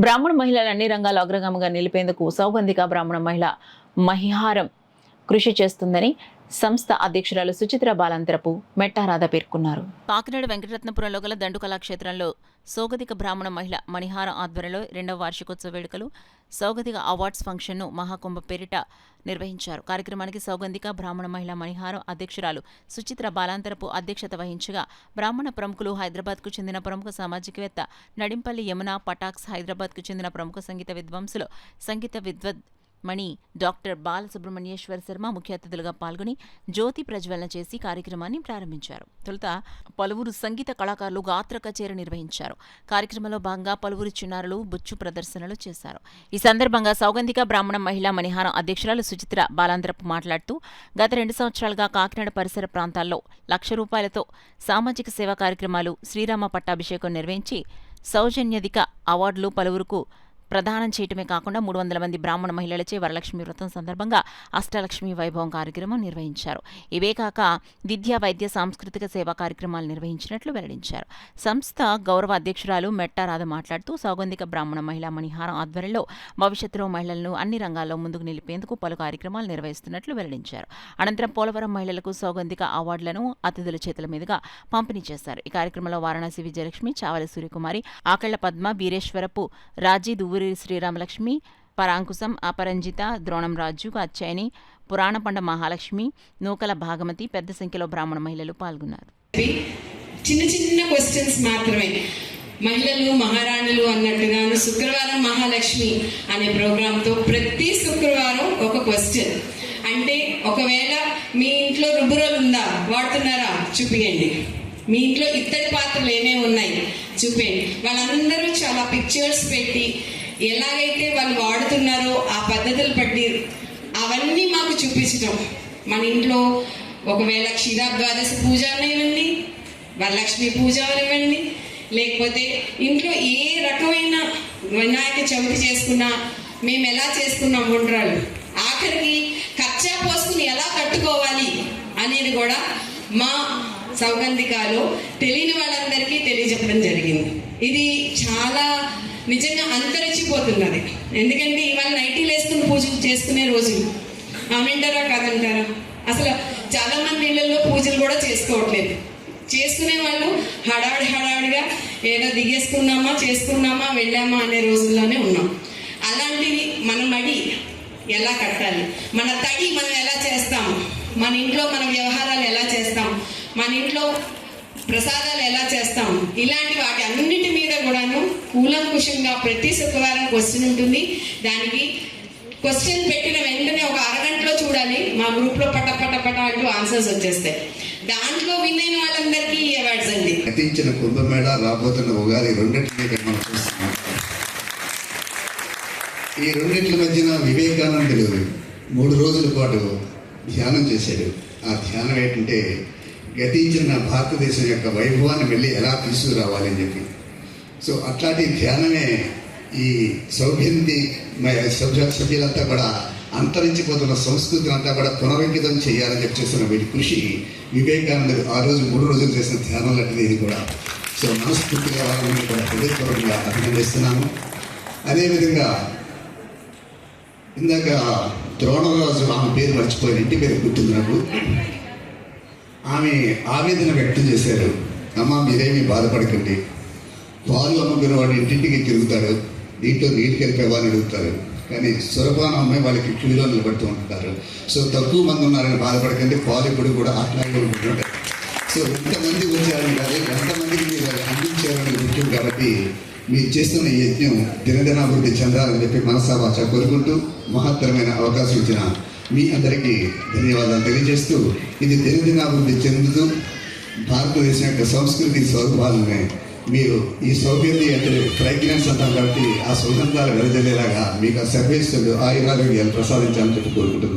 బ్రాహ్మణ మహిళలు అన్ని రంగాల్లో అగ్రగామిగా నిలిపేందుకు సౌగంధిక బ్రాహ్మణ మహిళ మహిహారం కృషి చేస్తుందని సంస్థ అధ్యక్షురాలు సుచిత్ర బాలంతరపు మెట్టారాధ పేర్కొన్నారు. కాకినాడ వెంకటరత్నపురంలో గల దండు కళాక్షేత్రంలో సౌగతిక బ్రాహ్మణ మహిళ మణిహారం ఆధ్వర్యంలో 2వ వార్షికోత్సవ వేడుకలు సౌగతిక అవార్డ్స్ ఫంక్షన్ను మహాకుంభ పేరిట నిర్వహించారు. కార్యక్రమానికి సౌగంధిక బ్రాహ్మణ మహిళ మణిహారం అధ్యక్షురాలు సుచిత్ర బాలాంతరపు అధ్యక్షత వహించగా బ్రాహ్మణ ప్రముఖులు హైదరాబాద్కు చెందిన ప్రముఖ సామాజికవేత్త నడింపల్లి యమున పటాక్స్, హైదరాబాద్కు చెందిన ప్రముఖ సంగీత విద్వాంసులు సంగీత విద్వద్ మణి డాక్టర్ బాలసుబ్రహ్మణ్యేశ్వర శర్మ ముఖ్య అతిథులుగా పాల్గొని జ్యోతి ప్రజ్వలన చేసి కార్యక్రమాన్ని ప్రారంభించారు. తొలుత పలువురు సంగీత కళాకారులు గాత్ర కచేరీ నిర్వహించారు. కార్యక్రమంలో భాగంగా పలువురు చిన్నారులు బుచ్చు ప్రదర్శనలు చేశారు. ఈ సందర్భంగా సౌగంధిక బ్రాహ్మణ మహిళా మణిహారం అధ్యక్షురాలు సుచిత్ర బాలాంతరపు మాట్లాడుతూ గత 2 సంవత్సరాలుగా కాకినాడ పరిసర ప్రాంతాల్లో ₹1,00,000తో సామాజిక సేవా కార్యక్రమాలు, శ్రీరామ పట్టాభిషేకం నిర్వహించి సౌజన్యధిక అవార్డులు పలువురుకు ప్రదానం చేయటమే కాకుండా 300 మంది బ్రాహ్మణ మహిళలచే వరలక్ష్మి వ్రతం సందర్భంగా అష్టలక్ష్మి వైభవం కార్యక్రమం నిర్వహించారు. ఇవే కాక విద్యా, వైద్య, సాంస్కృతిక సేవా కార్యక్రమాలు నిర్వహించినట్లు వెల్లడించారు. సంస్థ గౌరవ అధ్యక్షురాలు మెట్టారాధ మాట్లాడుతూ సౌగంధిక బ్రాహ్మణ మహిళా మణిహారం ఆధ్వర్యంలో భవిష్యత్తులో మహిళలను అన్ని రంగాల్లో ముందుకు నిలిపేందుకు పలు కార్యక్రమాలు నిర్వహిస్తున్నట్లు వెల్లడించారు. అనంతరం పోలవరం మహిళలకు సౌగంధిక అవార్డులను అతిథుల చేతుల మీదుగా పంపిణీ చేశారు. ఈ కార్యక్రమంలో వారణాసి విజయలక్ష్మి, చావలి సూర్యకుమారి, ఆకళ్ల పద్మ, వీరేశ్వరపు రాజీ, దువ్వూరి శ్రీరామలక్ష్మి, పరాంకుశం, అపరంజిత, ద్రోణం రాజు, అచ్చయని, పురాణపండ మహాలక్ష్మి, నూకల భాగమతి పెద్ద సంఖ్యలో బ్రాహ్మణ మహిళలు పాల్గొన్నారు. చిన్న చిన్న క్వశ్చన్స్ మాత్రమే. మహిళలు మహారాణులు అన్నట్టుగాను శుక్రవారం మహాలక్ష్మి అనే ప్రోగ్రాంతో ప్రతి శుక్రవారం ఒక క్వశ్చన్. అంటే ఒకవేళ మీ ఇంట్లో రుబ్బురోలు ఉందా, వాడుతున్నారా, చూపియండి. మీ ఇంట్లో ఇత్తడి పాత్రలు ఏమేమి ఉన్నాయి చూపేయండి. వాళ్ళందరూ చాలా పిక్చర్స్ పెట్టి ఎలాగైతే వాళ్ళు వాడుతున్నారో ఆ పద్ధతులు బట్టి అవన్నీ మాకు చూపించడం. మన ఇంట్లో ఒకవేళ క్షీరాబ్ద్వాదశి పూజ అనివ్వండి, వరలక్ష్మి పూజ అనివ్వండి, లేకపోతే ఇంట్లో ఏ రకమైన వినాయక చవితి చేసుకున్నా మేము ఎలా చేసుకున్నాం వంటరాలు, ఆఖరికి కచ్చా పోసుకుని ఎలా కట్టుకోవాలి అనేది కూడా మా సౌగంధికాలో తెలియని వాళ్ళందరికీ తెలియజెప్పడం జరిగింది. ఇది చాలా నిజంగా అంతరించిపోతున్నది. ఎందుకంటే ఇవాళ నైటీలు వేసుకుని పూజలు చేసుకునే రోజులు. అవునంటారా కాదంటారా? అసలు చాలా మంది ఇళ్లలో పూజలు కూడా చేసుకోవట్లేదు. చేసుకునే వాళ్ళు హడావిడిగా ఏదో దిగేసుకున్నామా, చేసుకున్నామా, వెళ్ళామా అనే రోజుల్లోనే ఉన్నాం. అలాంటివి మన మడి ఎలా కట్టాలి, మన తడి మనం ఎలా చేస్తాము, మన ఇంట్లో మన వ్యవహారాలు ఎలా చేస్తాం, మన ఇంట్లో ప్రసాదాలు ఎలా చేస్తాం, ఇలాంటి వాటి అన్నింటి మీద కూడాను కూలంకుషంగా ప్రతి శుక్రవారం క్వశ్చన్ ఉంటుంది. దానికి క్వశ్చన్ పెట్టిన వెంటనే ఒక అరగంటలో చూడాలి, మా గ్రూప్లో పట అంటూ ఆన్సర్స్ వచ్చేస్తాయి. దాంట్లో విన్ అయిన వాళ్ళందరికీ ఈ అవార్డ్స్ అండి. నటించిన కుంభమేళ, రాబోతున్న ఉగాది రెండింటినీ మనం చూస్తున్నాం. ఈ రెండింటి మధ్యన వివేకానందుడు 3 రోజుల పాటు ధ్యానం చేశాడు. ఆ ధ్యానం ఏంటంటే గతించిన భారతదేశం యొక్క వైభవాన్ని వెళ్ళి ఎలా తీసుకురావాలని చెప్పి. సో అట్లాంటి ధ్యానమే ఈ సౌభ్యంతి సభ్యులంతా కూడా అంతరించిపోతున్న సంస్కృతిని అంతా కూడా పునరంకితం చేయాలని చెప్పి చేస్తున్న వీటి కృషి వివేకానందుడు ఆ రోజు 3 రోజులు చేసిన ధ్యానం లాంటిది ఇది కూడా. సో మనస్ఫూర్తిగా వాళ్ళని కూడా హృదయపూర్వకంగా అభినందిస్తున్నాను. అదేవిధంగా ఇందాక ద్రోణరాజు, ఆమె పేరు మర్చిపోయిన, ఇంటి పేరు గుర్తుంది నాకు, ఆమె ఆవేదన వ్యక్తం చేశారు. అమ్మ మీరేమీ బాధపడకండి, పాలు అమ్ముకున్న వాడు ఇంటింటికి తిరుగుతాడు, దీంట్లో నీళ్ళు కలిపేవాని అడుగుతారు, కానీ సురపాన అమ్మాయి వాళ్ళకి క్యూలో నిలబడుతూ ఉంటారు. సో తక్కువ మంది ఉన్నారని బాధపడకండి, పాలు ఇప్పుడు కూడా అట్లాగే ఉంటుంటాయి. సో ఎంతమంది వచ్చారని కాదు, ఎంతమందికి మీరు అందించారని ముఖ్యం. కాబట్టి మీరు చేస్తున్న ఈ యజ్ఞం దినదినాభివృద్ధి చెందాలని చెప్పి మనసావాచ కోరుకుంటూ మహత్తరమైన అవకాశం ఇచ్చిన మీ అందరికీ ధన్యవాదాలు తెలియజేస్తూ, ఇది దినదినాభివృద్ధి చెందుతూ భారతదేశం యొక్క సంస్కృతి స్వరూపాలనే మీరు ఈ సౌభ్యంతి అంటే ఫ్రాగ్రెన్స్ అంటారు. కాబట్టి ఆ సుగంధాలు వెదజల్లేలాగా మీకు ఆ సర్వేశ్వరుడు ఆయురారోగ్యాలు ప్రసాదించాలని చెప్పి కోరుకుంటున్నాను.